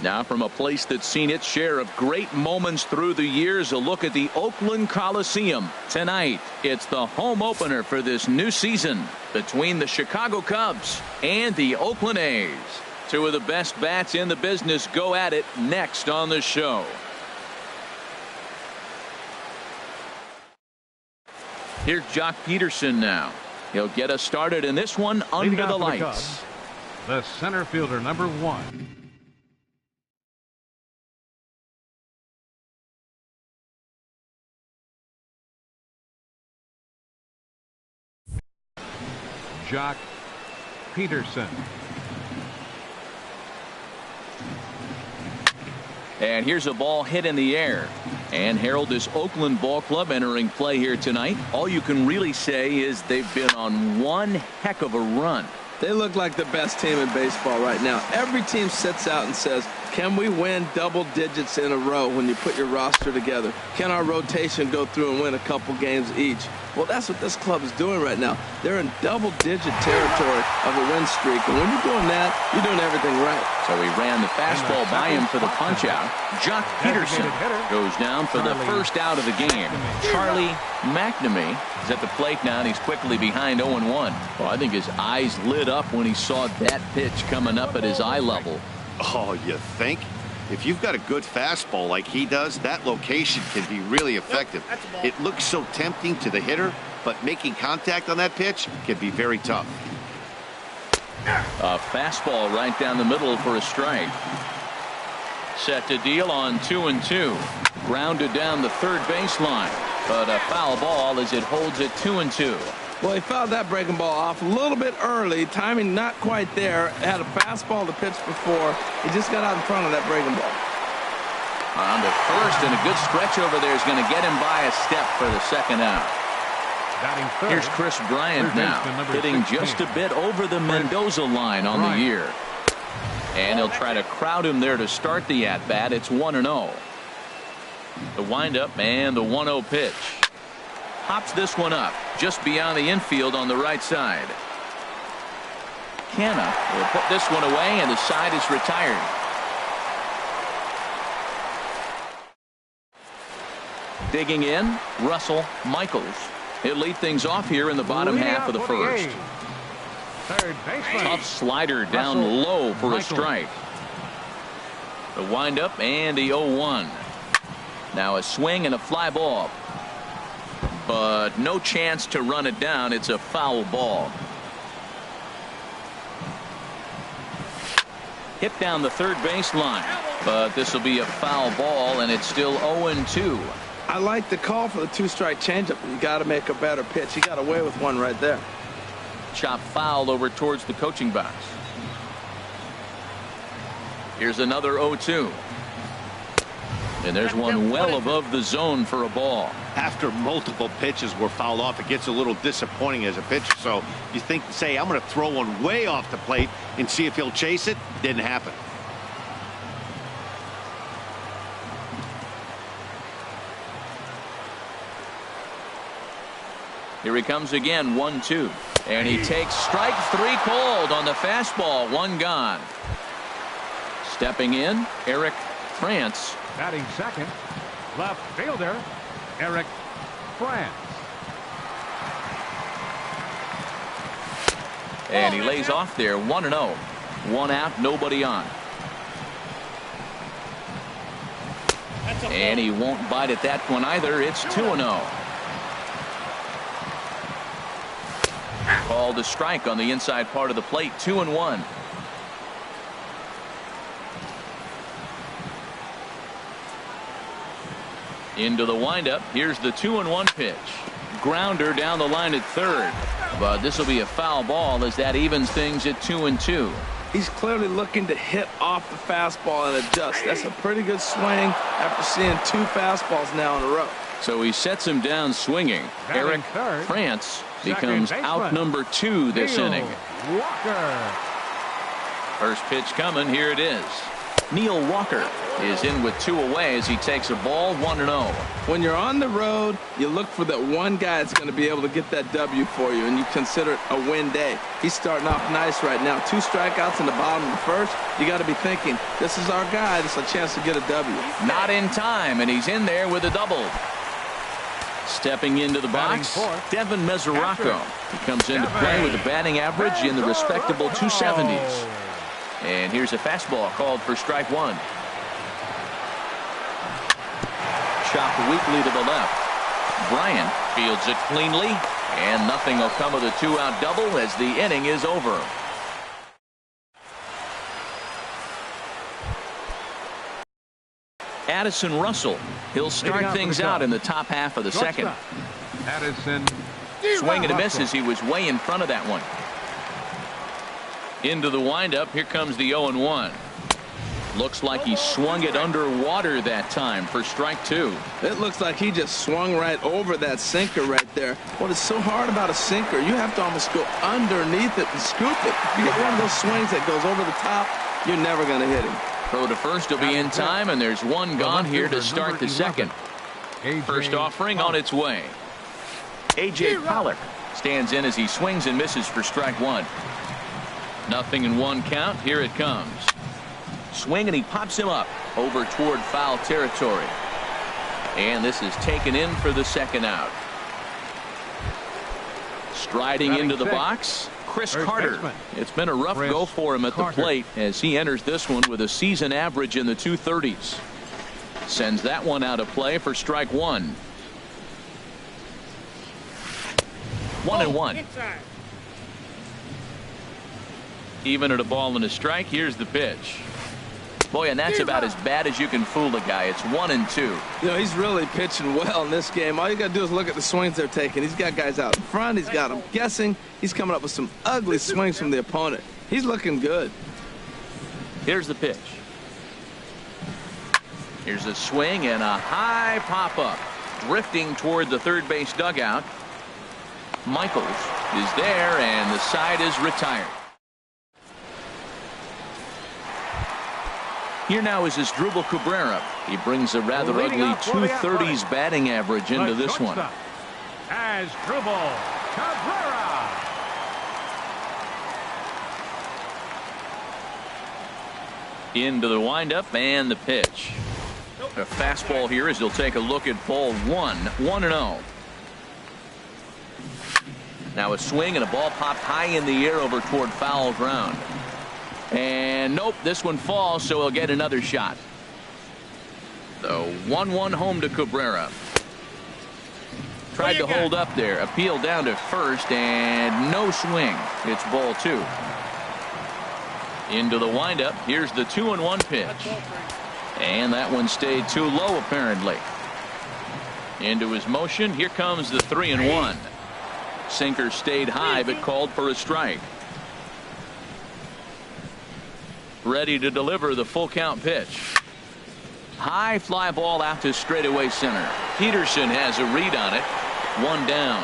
Now from a place that's seen its share of great moments through the years, a look at the Oakland Coliseum. Tonight, it's the home opener for this new season between the Chicago Cubs and the Oakland A's. Two of the best bats in the business go at it next on the show. Here's Jock Peterson now. He'll get us started in this one under the lights. The center fielder, number 1. Jock Peterson. And here's a ball hit in the air. And Harold, this Oakland ball club entering play here tonight. All you can really say is they've been on one heck of a run. They look like the best team in baseball right now. Every team sits out and says, can we win double digits in a row when you put your roster together? Can our rotation go through and win a couple games each? Well, that's what this club is doing right now. They're in double-digit territory of a win streak. And when you're doing that, you're doing everything right. So he ran the fastball by him for the punch-out. Jock Peterson goes down for the first out of the game. Charlie McNamee is at the plate now, and he's quickly behind 0-1. Well, I think his eyes lit up when he saw that pitch coming up at his eye level. Oh, you think? If you've got a good fastball like he does, that location can be really effective. It looks so tempting to the hitter, but making contact on that pitch can be very tough. A fastball right down the middle for a strike. Set to deal on 2-2. Grounded down the third baseline, but a foul ball as it holds it 2-2. Well, he fouled that breaking ball off a little bit early. Timing not quite there. Had a fastball to pitch before. He just got out in front of that breaking ball. On to first, and a good stretch over there is going to get him by a step for the second out. Here's Chris Bryant now, hitting just a bit over the Mendoza line on the year. And he'll try to crowd him there to start the at-bat. It's 1-0. The windup and the 1-0 pitch. Hops this one up just beyond the infield on the right side. Canna will put this one away, and the side is retired. Digging in, Russell Michaels. He'll lead things off here in the bottom half of the first. Tough slider down low for a strike. The windup and the 0-1. Now a swing and a fly ball. But no chance to run it down. It's a foul ball. Hit down the third baseline, but this will be a foul ball, and it's still 0-2. I like the call for the two-strike changeup. You got to make a better pitch. He got away with one right there. Chop fouled over towards the coaching box. Here's another 0-2. And there's one well above the zone for a ball. After multiple pitches were fouled off, it gets a little disappointing as a pitcher. So you think, say, I'm going to throw one way off the plate and see if he'll chase it. Didn't happen. Here he comes again, 1-2. And he takes strike 3 cold on the fastball. One gone. Stepping in, Eric France. Batting second, left fielder, Eric France. And he lays off there, 1-0. 1 out, nobody on. And he won't bite at that one either. It's 2-0. Called a strike on the inside part of the plate, 2-1. Into the windup. Here's the 2-1 pitch. Grounder down the line at third. But this will be a foul ball as that evens things at 2-2. He's clearly looking to hit off the fastball and adjust. That's a pretty good swing after seeing 2 fastballs now in a row. So he sets him down swinging. Eric France becomes out number 2 this inning. Walker. First pitch coming. Here it is. Neil Walker is in with 2 away as he takes a ball 1-0. When you're on the road, you look for that one guy that's going to be able to get that W for you, and you consider it a win day. He's starting off nice right now. 2 strikeouts in the bottom of the first. You got to be thinking, this is our guy. This is a chance to get a W. Not in time, and he's in there with a double. Stepping into the box, Devin Mesoraco. He comes into play with a batting average in the respectable 270s. And here's a fastball called for strike 1. Chopped weakly to the left. Bryant fields it cleanly, and nothing will come of the 2-out double as the inning is over. Addison Russell. He'll start things out in the top half of the second. Addison. Swing and a miss as he was way in front of that one. Into the windup. Here comes the 0-1. Looks like he swung it underwater that time for strike 2. It looks like he just swung right over that sinker right there. What is so hard about a sinker, you have to almost go underneath it and scoop it. You get one of those swings that goes over the top, you're never going to hit him. Throw to first will be in time, and there's one gone here to start the second. First offering on its way. A.J. Pollock stands in as he swings and misses for strike 1. Nothing in 1 count. Here it comes. Swing, and he pops him up over toward foul territory. And this is taken in for the second out. Striding into the box, Chris Carter. It's been a rough go for him at the plate as he enters this one with a season average in the 230s. Sends that one out of play for strike 1. 1-1. Even at a ball and a strike. Here's the pitch. Boy, and that's about as bad as you can fool a guy. It's 1-2. You know, he's really pitching well in this game. All you got to do is look at the swings they're taking. He's got guys out in front. He's got them guessing. He's coming up with some ugly swings from the opponent. He's looking good. Here's the pitch. Here's a swing and a high pop-up. Drifting toward the third base dugout. Michaels is there, and the side is retired. Here now is Asdrubal Cabrera. He brings a rather ugly 230s batting average into this one. Asdrubal Cabrera. Into the windup and the pitch. A fastball here as he'll take a look at ball 1. 1-0. Now a swing and a ball popped high in the air over toward foul ground. And nope, this one falls, so he'll get another shot. So 1-1 home to Cabrera. Tried to hold up there. Appeal down to first, and no swing. It's ball 2. Into the windup. Here's the 2-1 pitch. And that one stayed too low, apparently. Into his motion. Here comes the 3-1. Sinker stayed high, but called for a strike. Ready to deliver the full count pitch. High fly ball out to straightaway center. Peterson has a read on it. 1 down.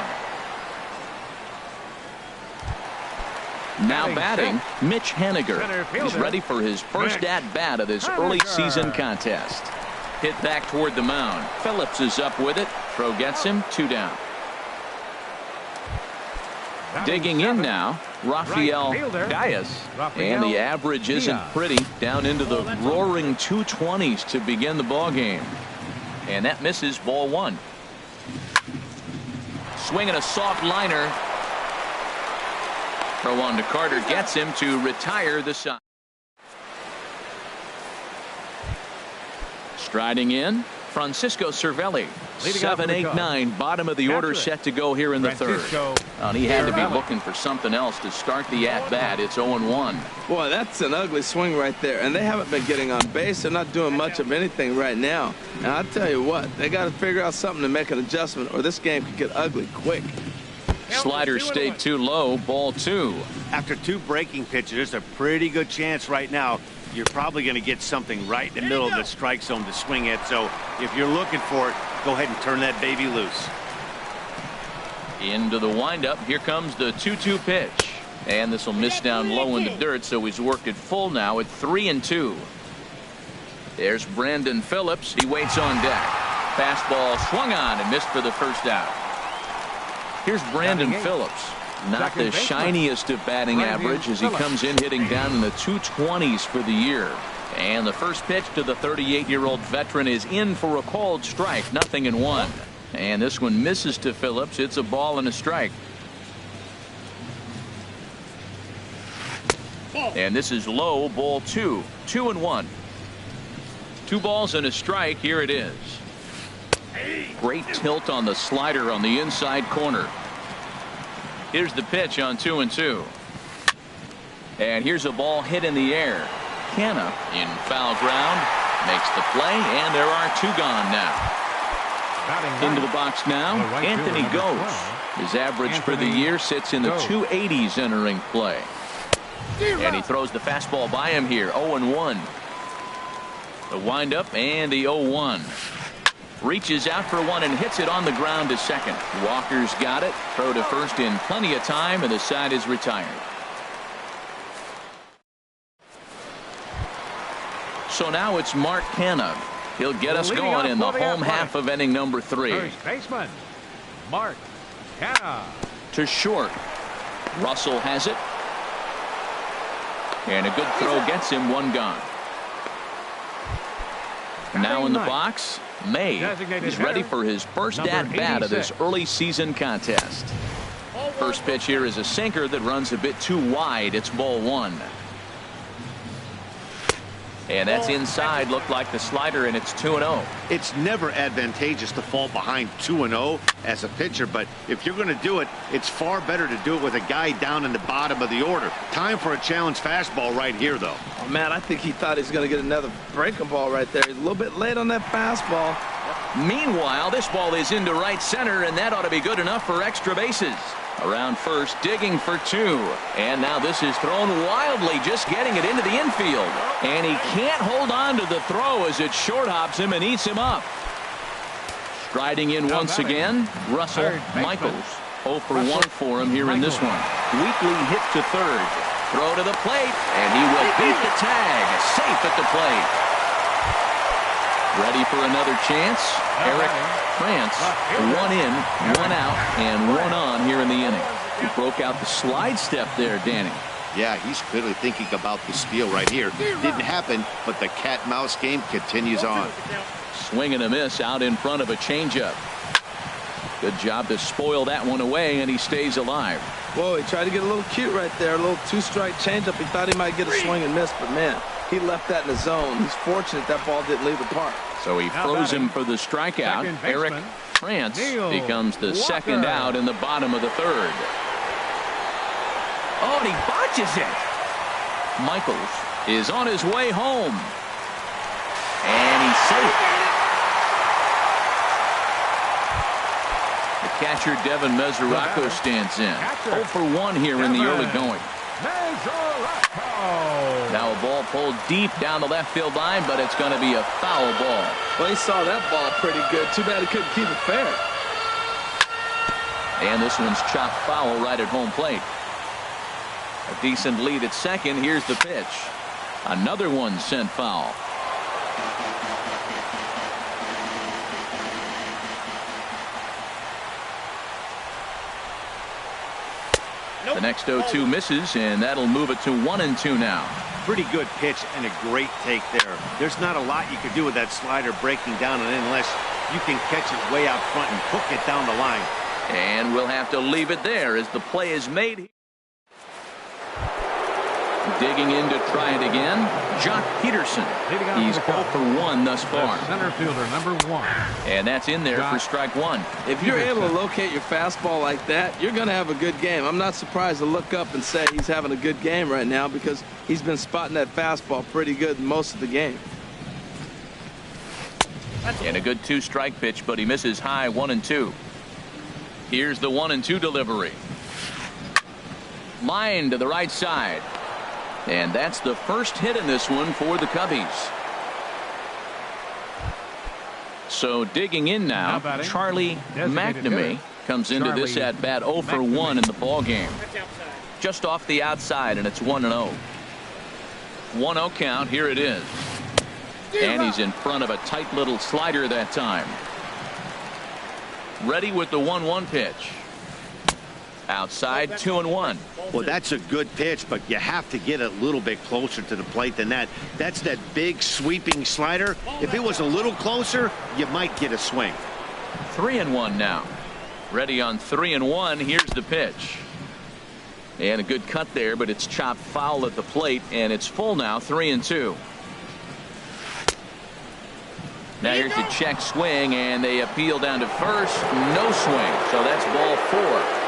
Now batting, Mitch Haniger. He's ready for his first at-bat of this early season contest. Hit back toward the mound. Phillips is up with it. Throw gets him. 2 down. Digging in now, Rafael Diaz, and the average isn't pretty, down into the roaring 220s to begin the ball game. And that misses ball 1. Swinging a soft liner. Throw on to Carter gets him to retire the side. Striding in, Francisco Cervelli. 7, 8, 9, bottom of the order set to go here in the third. And he had to be looking for something else to start the at-bat. It's 0-1. Boy, that's an ugly swing right there. And they haven't been getting on base. They're not doing much of anything right now. And I'll tell you what, they got to figure out something to make an adjustment, or this game could get ugly quick. Slider stayed too low. Ball 2. After 2 breaking pitches, there's a pretty good chance right now you're probably going to get something right in the middle of the strike zone to swing at. So if you're looking for it, go ahead and turn that baby loose. Into the windup. Here comes the 2-2 pitch. And this will miss down low in the dirt, so he's worked it full now at 3-2. There's Brandon Phillips. He waits on deck. Fastball swung on and missed for the first out. Here's Brandon Phillips. Not the shiniest of batting average as he comes in hitting down in the 220s for the year. And the first pitch to the 38-year-old veteran is in for a called strike. 0-1. And this one misses to Phillips. It's a ball and a strike. And this is low, ball 2. 2-1. 2 balls and a strike. Here it is. Great tilt on the slider on the inside corner. Here's the pitch on 2-2. And here's a ball hit in the air. Canna in foul ground makes the play, and there are 2 gone now. Into the box now, Anthony goes. His average for the year sits in the 280s entering play. And he throws the fastball by him here. 0-1. The windup and the 0-1. Reaches out for one and hits it on the ground to second. Walker's got it. Throw to first in plenty of time, and the side is retired. So now it's Mark Canna. He'll get us going in the home half of inning number 3. First baseman, Mark Canna. To short. Russell has it. And a good throw gets him 1 gone. Now in the box, May is ready for his first at-bat of this early season contest. First pitch here is a sinker that runs a bit too wide. It's ball 1. And that's inside. Looked like the slider, and it's 2-0. It's never advantageous to fall behind 2-0 as a pitcher, but if you're going to do it, it's far better to do it with a guy down in the bottom of the order. Time for a challenge fastball right here, though. Oh, man, I think he thought he was going to get another breaking ball right there. He's a little bit late on that fastball. Meanwhile, this ball is into right center, and that ought to be good enough for extra bases. Around first, digging for 2. And now this is thrown wildly, just getting it into the infield. And he can't hold on to the throw as it short hops him and eats him up. Striding in once again, Russell Michaels. 0 for 1 for him here in this one. Weekly hit to third. Throw to the plate, and he will beat the tag. Safe at the plate. Ready for another chance. Eric France, 1 in, 1 out, and 1 on here in the inning. He broke out the slide step there, Danny. Yeah, he's clearly thinking about the steal right here. Didn't happen, but the cat-mouse game continues on. Swing and a miss out in front of a changeup. Good job to spoil that one away, and he stays alive. Whoa, he tried to get a little cute right there. A little 2-strike changeup. He thought he might get a swing and miss, but man, he left that in the zone. He's fortunate that ball didn't leave the park. So he froze him for the strikeout. Eric France becomes the second out in the bottom of the 3rd. Oh, and he botches it. Michaels is on his way home. And he's safe. The catcher, Devin Mesoraco, stands in. 0 for 1 here in the early going. Now a ball pulled deep down the left field line, but it's going to be a foul ball. Well, he saw that ball pretty good. Too bad he couldn't keep it fair. And this one's chopped foul right at home plate. A decent lead at second. Here's the pitch. Another one sent foul. The next 0-2 misses, and that'll move it to 1-2 now. Pretty good pitch and a great take there. There's not a lot you could do with that slider breaking down and in unless you can catch it way out front and hook it down the line. And we'll have to leave it there as the play is made. Digging in to try it again, Jock Peterson. He's 0 for 1 thus far. Center fielder, number 1. And that's in there for strike 1. If you're able to locate your fastball like that, you're going to have a good game. I'm not surprised to look up and say he's having a good game right now because he's been spotting that fastball pretty good most of the game. And a good 2-strike pitch, but he misses high. 1-2. Here's the 1-2 delivery. Line to the right side. And that's the first hit in this one for the Cubbies. So digging in now, Charlie McNamee comes into this at bat 0 for 1 in the ball game. Just off the outside, and it's 1-0. 1-0 count. Here it is. And he's in front of a tight little slider that time. Ready with the 1-1 pitch. Outside, 2-1. Well, that's a good pitch, but you have to get a little bit closer to the plate than that. That's that big sweeping slider. If it was a little closer, you might get a swing. 3-1 now. Ready on 3-1. Here's the pitch. And a good cut there, but it's chopped foul at the plate, and it's full now, 3-2. Now here's the check swing, and they appeal down to first. No swing, so that's ball 4.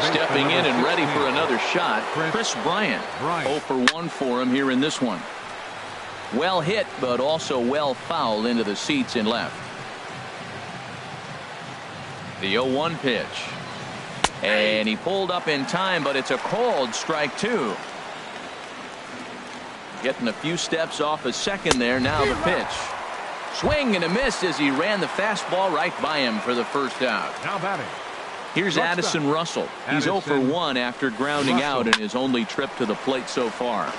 Stepping in and ready for another shot, Chris Bryant. 0 for 1 for him here in this one. Well hit, but also well fouled into the seats in left. The 0-1 pitch. And he pulled up in time, but it's a called strike 2. Getting a few steps off a second there. Now the pitch. Swing and a miss as he ran the fastball right by him for the first out. Now batting. Here's Addison Russell. He's 0 for 1 after grounding out in his only trip to the plate so far.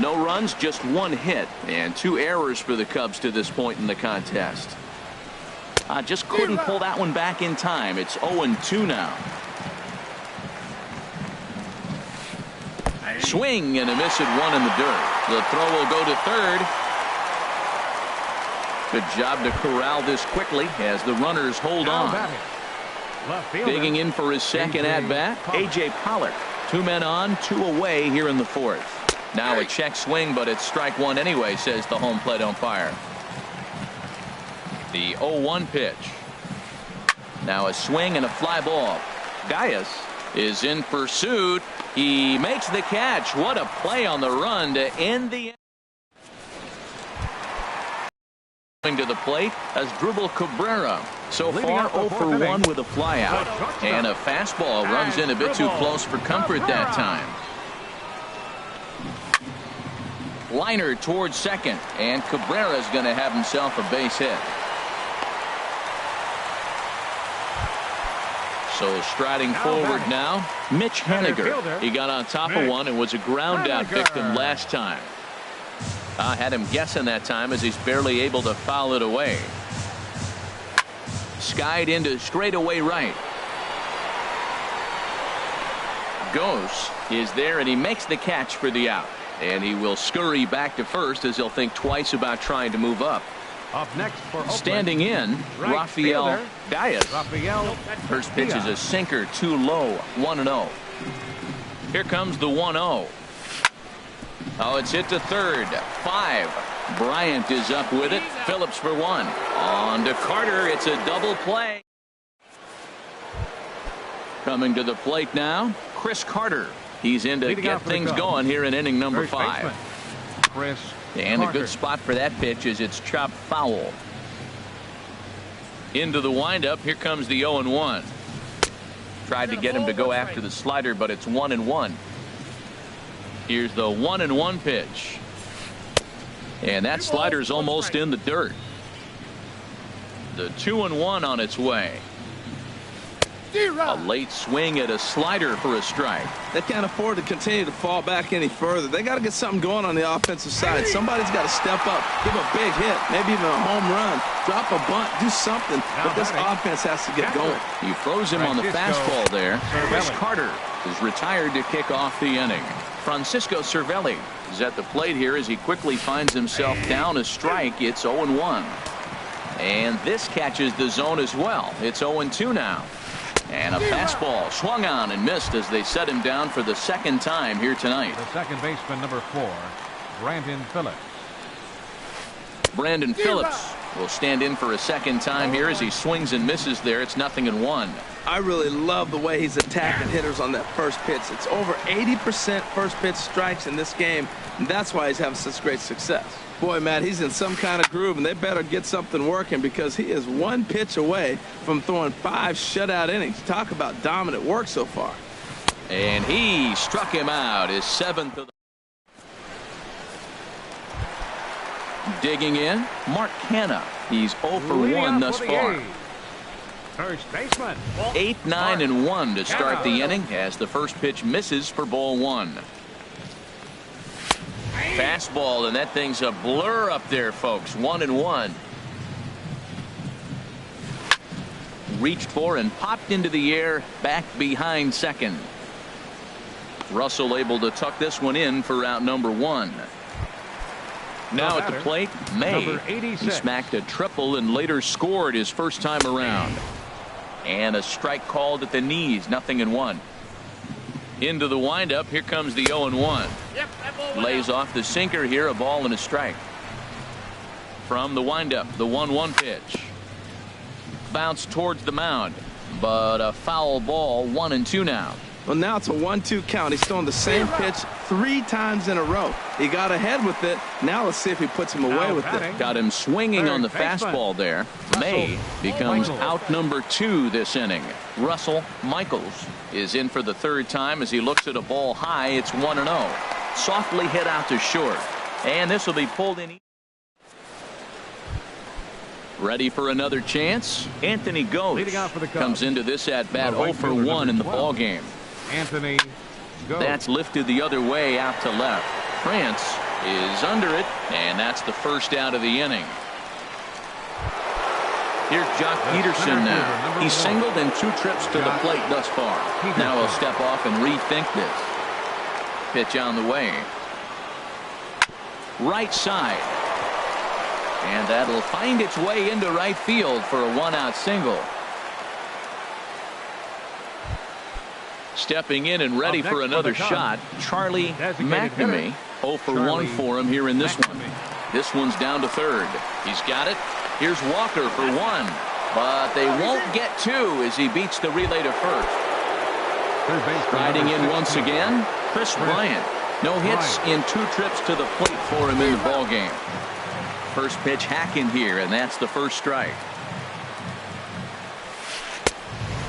No runs, just 1 hit, and 2 errors for the Cubs to this point in the contest. Just couldn't pull that one back in time. It's 0-2 now. Swing and a miss at 1 in the dirt. The throw will go to third. Good job to corral this quickly as the runners hold on. Digging in for his second at-bat, A.J. Pollock. 2 men on, 2 away here in the 4th. Now a check swing, but it's strike 1 anyway, says the home plate umpire. The 0-1 pitch. Now a swing and a fly ball. Gaius is in pursuit. He makes the catch. What a play on the run to end the to the plate as Dribble Cabrera. So far 0 for 1 with a flyout. And a fastball runs in a bit too close for comfort that time. Liner towards second, and Cabrera's going to have himself a base hit. So striding forward now, Mitch Haniger. He got on top of one and was a ground out victim last time. Had him guessing that time as he's barely able to foul it away. Skied into straightaway right. Gose is there and he makes the catch for the out. And he will scurry back to first as he'll think twice about trying to move up. Up next for Oakland, standing in, Rafael Gaius. First pitch is a sinker, too low, 1-0. Here comes the 1-0. Oh, it's hit to third. 5. Bryant is up with it. Phillips for 1. On to Carter. It's a double play. Coming to the plate now, Chris Carter. He's in to get things going here in inning number 5. Chris and Carter. A good spot for that pitch as it's chopped foul. Into the windup. Here comes the 0-1. Tried to get him to go after the slider, but it's 1-1. Here's the 1-1 pitch. And that slider's almost in the dirt. The 2-1 on its way. A late swing at a slider for a strike. They can't afford to continue to fall back any further. They got to get something going on the offensive side. Somebody's got to step up, give a big hit, maybe even a home run, drop a bunt, do something. But this offense has to get going. He throws him on the fastball there. Chris Carter is retired to kick off the inning. Francisco Cervelli is at the plate here as he quickly finds himself down a strike. It's 0-1. And this catches the zone as well. It's 0-2 now. And a fastball swung on and missed as they set him down for the second time here tonight. The second baseman, number 4, Brandon Phillips. Brandon Phillips will stand in for a second time here as he swings and misses there. It's 0-1. I really love the way he's attacking hitters on that first pitch. It's over 80% first pitch strikes in this game, and that's why he's having such great success. Boy, Matt, he's in some kind of groove, and they better get something working because he is 1 pitch away from throwing 5 shutout innings. Talk about dominant work so far. And he struck him out. His 7th of the... Digging in, Mark Canha. He's 0 for 1 thus far. First baseman. 8, 9, and 1 to start the inning as the first pitch misses for ball 1. Fastball, and that thing's a blur up there, folks. 1-1. Reached for and popped into the air, back behind second. Russell able to tuck this one in for out number 1. Now at the plate, May. He smacked a triple and later scored his first time around. And a strike called at the knees, 0-1. Into the windup, here comes the 0-1. Lays off the sinker here, a ball and a strike. From the windup, the 1-1 pitch. Bounce towards the mound, but a foul ball, 1-2 now. Well, now it's a 1-2 count. He's throwing the same pitch 3 times in a row. He got ahead with it. Now let's see if he puts him away with it. Got him swinging on the fastball there. May becomes out number 2 this inning. Russell Michaels is in for the 3rd time as he looks at a ball high. It's 1-0. Softly hit out to short. And this will be pulled in. Ready for another chance. Anthony Ghost comes into this at bat 0 for 1 in the ball game. Anthony Ghost. That's lifted the other way out to left. France is under it, and that's the first out of the inning. Here's Jock Peterson now. He's singled in 2 trips to the plate thus far. Now he'll step off and rethink this. Pitch on the way. Right side. And that'll find its way into right field for a 1-out single. Stepping in and ready for another shot, Charlie McNamee. 0 for 1 for him here in this one. This one's down to 3rd. He's got it. Here's Walker for 1. But they won't get 2 as he beats the relay to first. Riding in once again, Chris Bryant. No hits in 2 trips to the plate for him in the ball game. First pitch hacking here, and that's the first strike.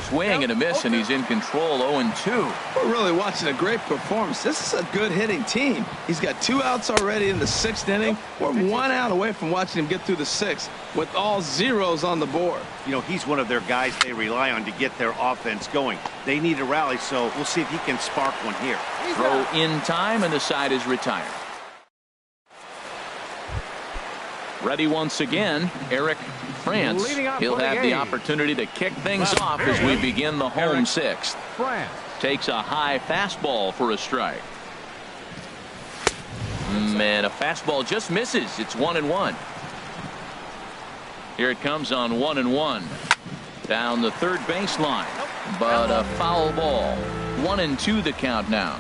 Swing and a miss, and he's in control. 0-2. We're really watching a great performance. This is a good hitting team. He's got 2 outs already in the 6th inning. We're 1 out away from watching him get through the 6th with all zeros on the board. You know, he's one of their guys they rely on to get their offense going. They need a rally, so we'll see if he can spark one here. Throw in time, and the side is retired. Ready once again, Eric France. He'll have the opportunity to kick things off as we begin the home 6th. Takes a high fastball for a strike. And a fastball just misses. It's 1-1. Here it comes on 1-1. Down the 3rd baseline, but a foul ball. 1-2 the count now.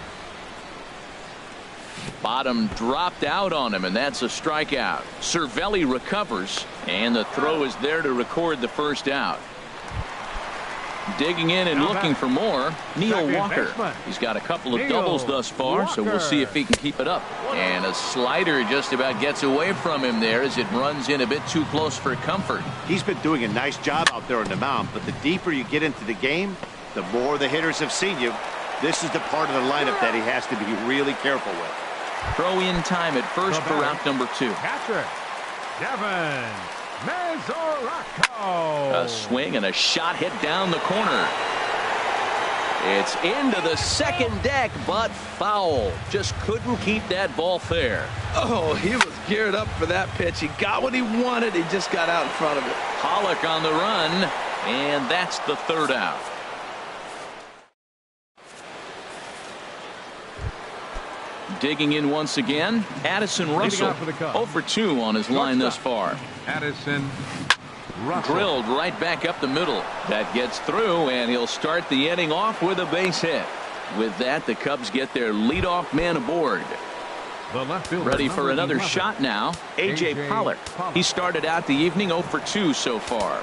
Bottom dropped out on him, and that's a strikeout. Cervelli recovers, and the throw is there to record the first out. Digging in and looking for more, Neil Walker. He's got a couple of doubles thus far, so we'll see if he can keep it up. And a slider just about gets away from him there as it runs in a bit too close for comfort. He's been doing a nice job out there on the mound, but the deeper you get into the game, the more the hitters have seen you. This is the part of the lineup that he has to be really careful with. Throw in time at first for out number 2. Catcher, Devin Mesoraco. A swing and a shot hit down the corner. It's into the 2nd deck, but foul. Just couldn't keep that ball fair. Oh, he was geared up for that pitch. He got what he wanted. He just got out in front of it. Pollock on the run, and that's the 3rd out. Digging in once again, Addison Russell. 0 for 2 on his line thus far. Addison Russell. Drilled right back up the middle. That gets through, and he'll start the inning off with a base hit. With that, the Cubs get their leadoff man aboard. Ready for another shot now, A.J. Pollock. He started out the evening 0 for 2 so far.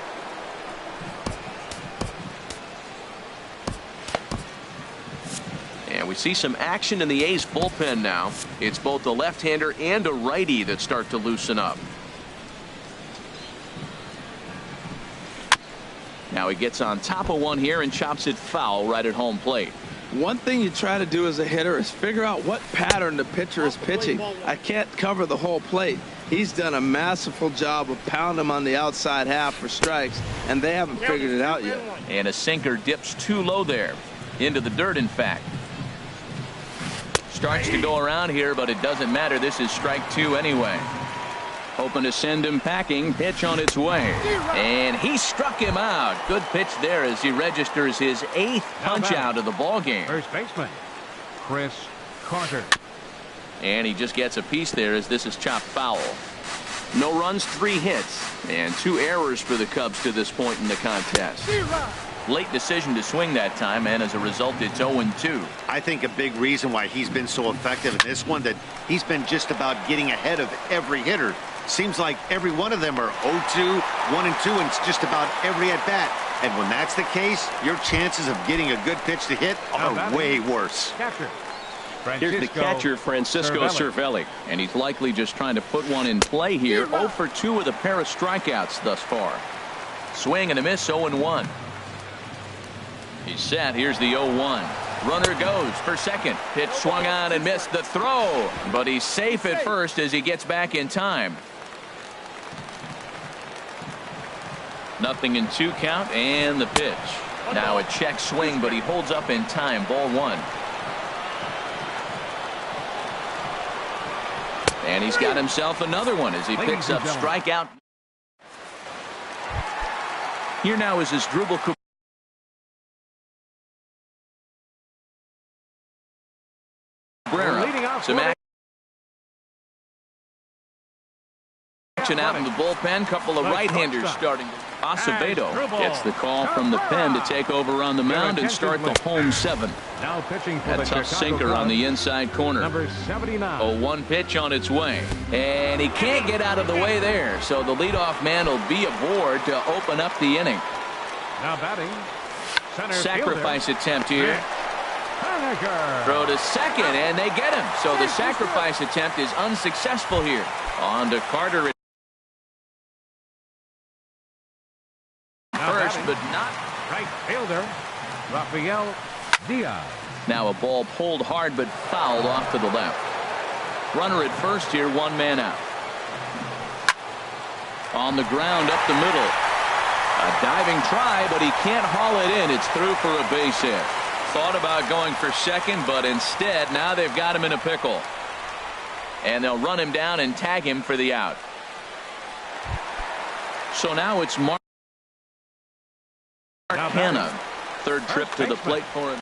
And we see some action in the A's bullpen now. It's both a left-hander and a righty that start to loosen up. Now he gets on top of one here and chops it foul right at home plate. One thing you try to do as a hitter is figure out what pattern the pitcher is pitching. I can't cover the whole plate. He's done a masterful job of pounding him on the outside half for strikes, and they haven't figured it out yet. And a sinker dips too low there. Into the dirt, in fact. starts to go around here, but it doesn't matter. This is strike 2 anyway. Hoping to send him packing. Pitch on its way. And he struck him out. Good pitch there as he registers his 8th punch out of the ball game. First baseman, Chris Carter. And he just gets a piece there as this is chopped foul. No runs, 3 hits, and 2 errors for the Cubs to this point in the contest. Late decision to swing that time, and as a result, it's 0-2. I think a big reason why he's been so effective in this one, that he's been just about getting ahead of every hitter. Seems like every one of them are 0-2, 1-2, and it's just about every at-bat. And when that's the case, your chances of getting a good pitch to hit are way worse. Here's the catcher, Francisco Cervelli, and he's likely just trying to put one in play here. 0 for 2 with a pair of strikeouts thus far. Swing and a miss, 0-1. He's set. Here's the 0-1. Runner goes for second. Pitch swung on and missed the throw, but he's safe at first as he gets back in time. 0-2 count, and the pitch. Now a check swing, but he holds up in time. Ball 1. And he's got himself another one as he picks up strikeout. Here now is his Drupal Cabrera. Some action out in the bullpen. Couple of right-handers starting. Acevedo gets the call from the pen to take over on the mound and start the home 7. Now pitching for a tough sinker on the inside corner. Number 79. 0-1 pitch on its way. And he can't get out of the way there. So the leadoff man will be aboard to open up the inning. Now batting. Sacrifice attempt here. Throw to second, and they get him. So the sacrifice attempt is unsuccessful here. On to Carter. First, but not. Right fielder, Rafael Diaz. Now a ball pulled hard, but fouled off to the left. Runner at first here, 1 man out. On the ground, up the middle. A diving try, but he can't haul it in. It's through for a base hit. Thought about going for second, but instead, now they've got him in a pickle. And they'll run him down and tag him for the out. So now it's Mark Hanna. Third trip to the plate for him.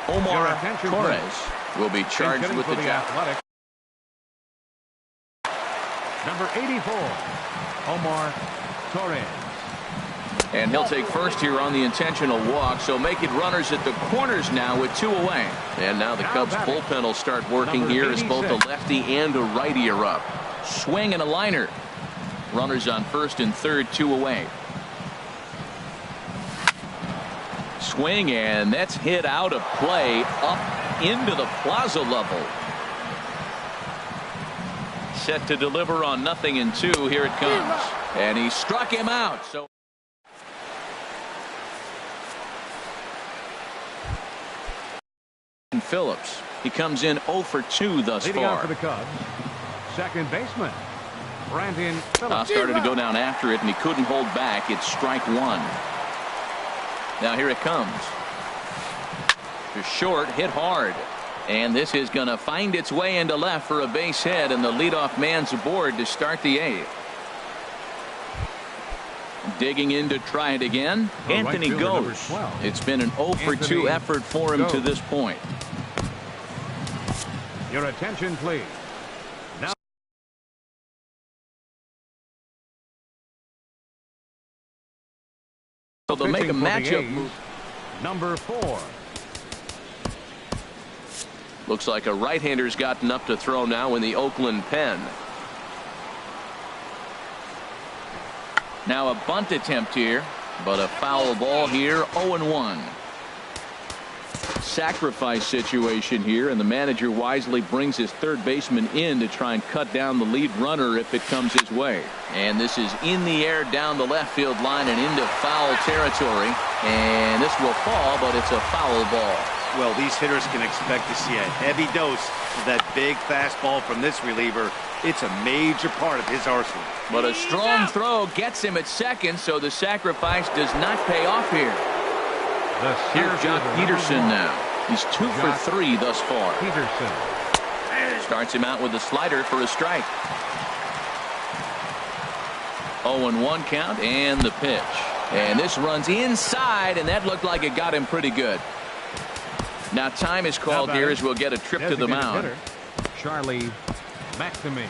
Omar Torres will be charged with the job. Number 84, Omar Torres. And he'll take first here on the intentional walk, so make it runners at the corners now with 2 away. And now the Cubs bullpen will start working here as both a lefty and a righty are up. Swing and a liner. Runners on first and third, 2 away. Swing, and that's hit out of play up into the plaza level. Set to deliver on 0-2. Here it comes. And he struck him out. So Phillips. He comes in 0 for 2 thus Leading far. out for the Cubs, second baseman Brandon Phillips. Started to go down after it, and he couldn't hold back. It's strike 1. Now here it comes. To short, hit hard. And this is going to find its way into left for a base hit, and the leadoff man's aboard to start the 8th. Digging in to try it again. Anthony goes. It's been an 0 for 2 effort for him to this point. Your attention, please. Now, so they'll make a matchup move. Number 4. Looks like a right-hander's gotten up to throw now in the Oakland pen. Now a bunt attempt here, but a foul ball here. 0-1. Sacrifice situation here, and the manager wisely brings his third baseman in to try and cut down the lead runner if it comes his way. And this is in the air down the left field line and into foul territory. And this will fall, but it's a foul ball. Well, these hitters can expect to see a heavy dose of that big fastball from this reliever. It's a major part of his arsenal. But a strong throw gets him at second, so the sacrifice does not pay off here. Here's Jock Peterson now. He's 2 for 3 thus far. Peterson starts him out with a slider for a strike. 0-1 count and the pitch. And this runs inside, and that looked like it got him pretty good. Now time is called here as we'll get a trip to the mound. Hitter, Charlie McNamee.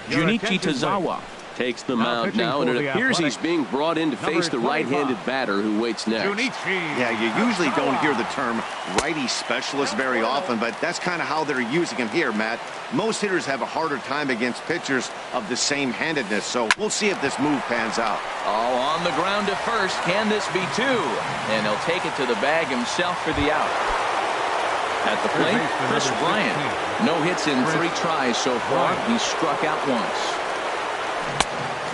Junichi Tozawa takes the mound now, and it appears he's being brought in to face the right-handed batter who waits next. Yeah, you usually don't hear the term righty specialist very often, but that's kind of how they're using him here, Matt. Most hitters have a harder time against pitchers of the same handedness, so we'll see if this move pans out. Oh, on the ground to first. Can this be 2? And he'll take it to the bag himself for the out. At the plate, Chris Bryant. No hits in 3 tries so far. He's struck out once.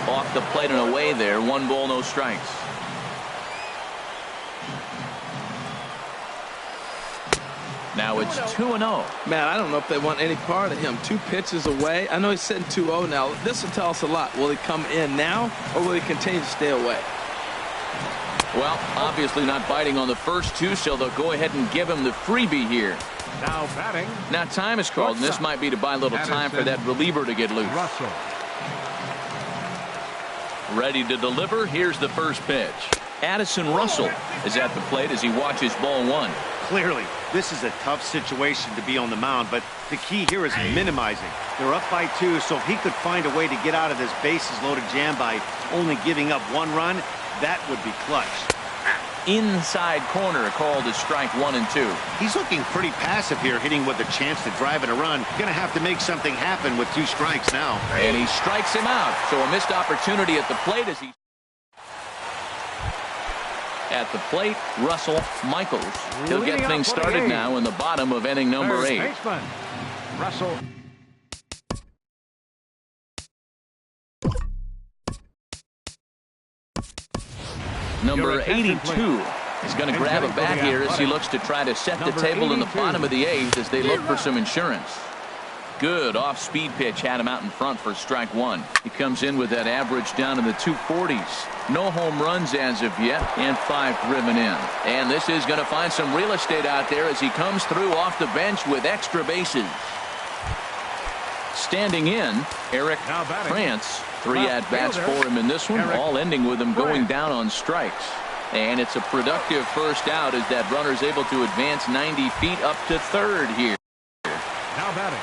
Off the plate and away there. 1 ball, no strikes. Now it's 2-0. Man, I don't know if they want any part of him. 2 pitches away. I know he's sitting 2-0 now. This will tell us a lot. Will he come in now, or will he continue to stay away? Well, obviously not biting on the first 2, so they'll go ahead and give him the freebie here. Now batting. Now time is called, and this might be to buy a little time for that reliever to get loose. Russell. Ready to deliver. Here's the first pitch. Addison Russell is at the plate as he watches ball 1. Clearly, this is a tough situation to be on the mound, but the key here is minimizing. They're up by 2, so if he could find a way to get out of this bases-loaded jam by only giving up 1 run, that would be clutch. Inside corner called as strike 1 and 2. He's looking pretty passive here, hitting with a chance to drive in a run. Gonna have to make something happen with 2 strikes now. And he strikes him out. So a missed opportunity at the plate as he... At the plate, Russell Michaels. He'll get things started now in the bottom of inning number 8. Baseman, Russell. Number 82 is going to grab a bat here as he looks to try to set the table in the bottom of the 8th as they look for some insurance. Good off-speed pitch had him out in front for strike 1. He comes in with that average down in the 240s. No home runs as of yet, and 5 driven in. And this is going to find some real estate out there as he comes through off the bench with extra bases. Standing in, Eric France. 3 at-bats for him in this one, all ending with him going down on strikes. And it's a productive first out as that runner's able to advance 90 feet up to third here. Now batting.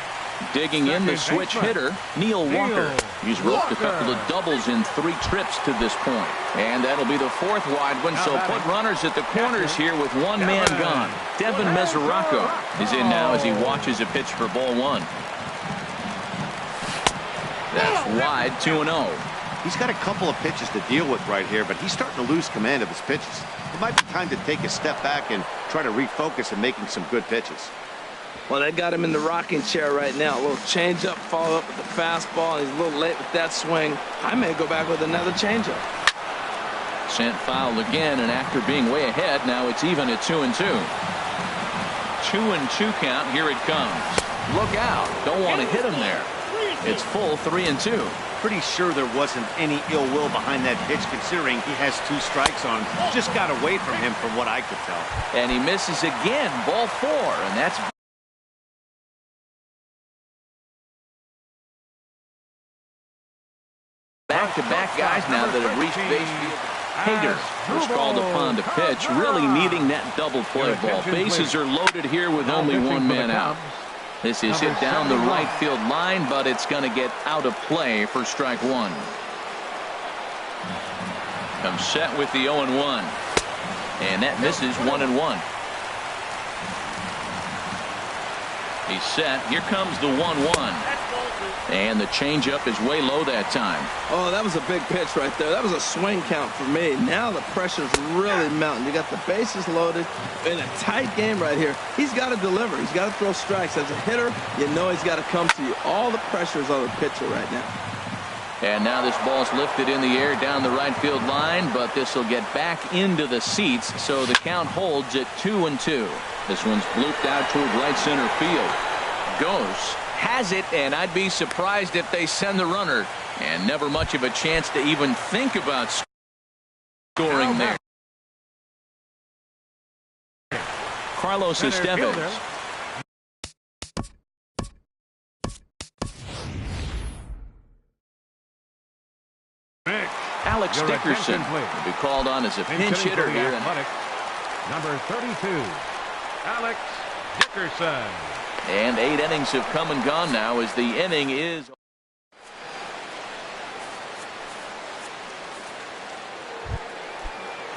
Digging in the switch hitter, Neil Walker. He's roped a couple of doubles in 3 trips to this point. And that'll be the 4th wide one, so put runners at the corners here with 1 man gone. Devin Mesoraco is in now as he watches a pitch for ball 1. That's wide, 2-0. He's got a couple of pitches to deal with right here, but he's starting to lose command of his pitches. It might be time to take a step back and try to refocus on making some good pitches. Well, they got him in the rocking chair right now. A little changeup, follow up with the fastball. He's a little late with that swing. I may go back with another changeup. Sent foul again, and after being way ahead, now it's even at 2-2. 2-2 count. Here it comes. Look out. Don't want to hit him there. It's full 3-2. Pretty sure there wasn't any ill will behind that pitch, considering he has 2 strikes on him. Just got away from him from what I could tell. And he misses again. Ball 4, and that's back-to-back guys now that have reached base field. Hager was called upon to pitch, really needing that double play ball. Bases are loaded here with only 1 man out. This is hit down the right field line, but it's going to get out of play for strike 1. Comes set with the 0-1. And that misses 1-1. He's set. Here comes the 1-1. And the changeup is way low that time. Oh, that was a big pitch right there. That was a swing count for me. Now the pressure's really mounting. You got the bases loaded in a tight game right here. He's got to deliver. He's got to throw strikes. As a hitter, you know he's got to come to you. All the pressure is on the pitcher right now. And now this ball's lifted in the air down the right field line, but this will get back into the seats, so the count holds at 2-2. This one's blooped out toward right center field. Goes, has it, and I'd be surprised if they send the runner. And never much of a chance to even think about scoring there. Carlos Estevez. Alex Dickerson will be called on as a pinch hitter here. Number 32, Alex Dickerson. And 8 innings have come and gone now as the inning is.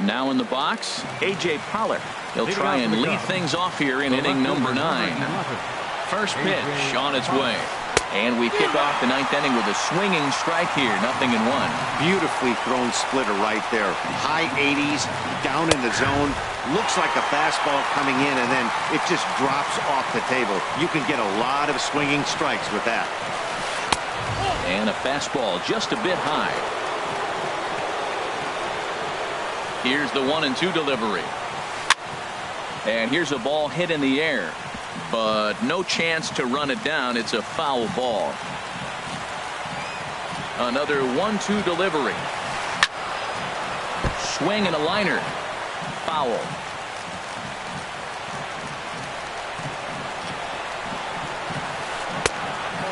Now in the box, A.J. Pollard. He'll try and lead things off here in inning number 9. First pitch on its way. And we kick off the 9th inning with a swinging strike here, 0-1. Beautifully thrown splitter right there. High 80s, down in the zone. Looks like a fastball coming in, and then it just drops off the table. You can get a lot of swinging strikes with that. And a fastball just a bit high. Here's the 1-2 delivery. And here's a ball hit in the air, but no chance to run it down. It's a foul ball. Another 1-2 delivery. Swing and a liner. Foul.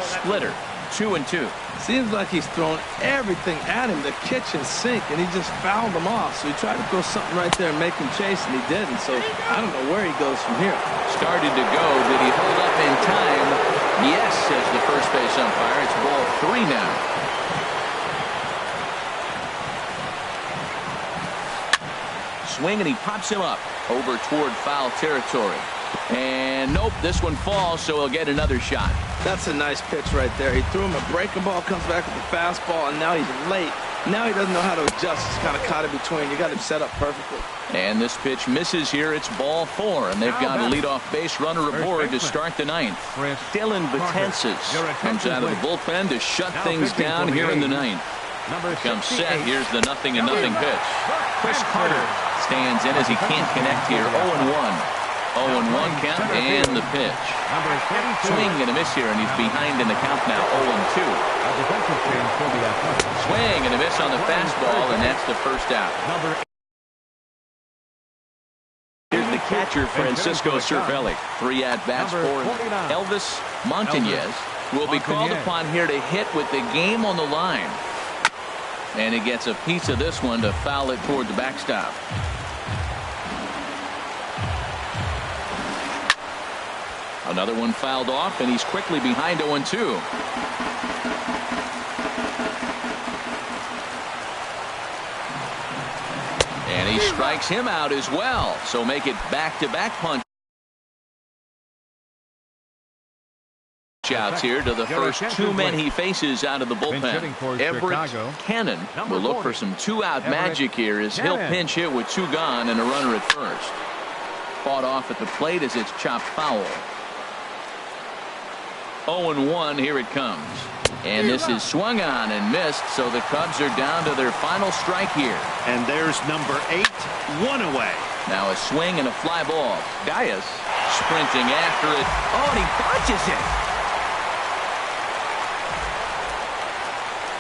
Splitter. 2-2. Seems like he's thrown everything at him, the kitchen sink, and he just fouled him off. So he tried to throw something right there and make him chase, and he didn't. So I don't know where he goes from here. Started to go. Did he hold up in time? Yes, says the first base umpire. It's ball 3 now. Swing, and he pops him up over toward foul territory. And nope, this one falls, so he'll get another shot. That's a nice pitch right there. He threw him a breaking ball, comes back with the fastball, and now he's late. Now he doesn't know how to adjust. He's kind of caught in between. You got him set up perfectly. And this pitch misses here. It's ball 4, and they've got a leadoff base runner aboard to start the 9th. Dylan Betances comes out of the bullpen to shut things down here in the 9th. Comes set. Here's the 0-0 pitch. Chris Carter stands in as he can't connect here. 0-1. 0-1 count, and the pitch. Swing and a miss here, and he's behind in the count now. 0-2. Swing and a miss on the fastball, and that's the first out. Here's the catcher, Francisco Cervelli. 3 at-bats for Elvis Montañez. Will be called upon here to hit with the game on the line. And he gets a piece of this one to foul it toward the backstop. Another one fouled off, and he's quickly behind 0-2. And he strikes him out as well. So make it back-to-back punch outs here to the first 2 men he faces out of the bullpen. Everett Cannon will look for some 2-out magic here as he'll pinch hit with 2 gone and a runner at first. Fought off at the plate as it's chopped foul. 0-1, here it comes. And this is swung on and missed, so the Cubs are down to their final strike here. And there's number 8, 1 away. Now a swing and a fly ball. Dias sprinting after it. Oh, and he punches it.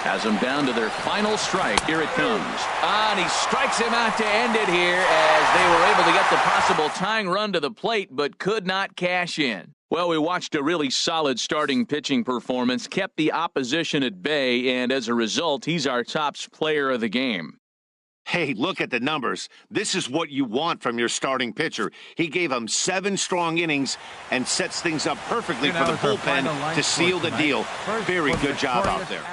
Has them down to their final strike. Here it comes. And he strikes him out to end it here as they were able to get the possible tying run to the plate, but could not cash in. Well, we watched a really solid starting pitching performance, kept the opposition at bay, and as a result, he's our top player of the game. Hey, look at the numbers. This is what you want from your starting pitcher. He gave him 7 strong innings and sets things up perfectly for the bullpen to seal the deal. Very good job out there.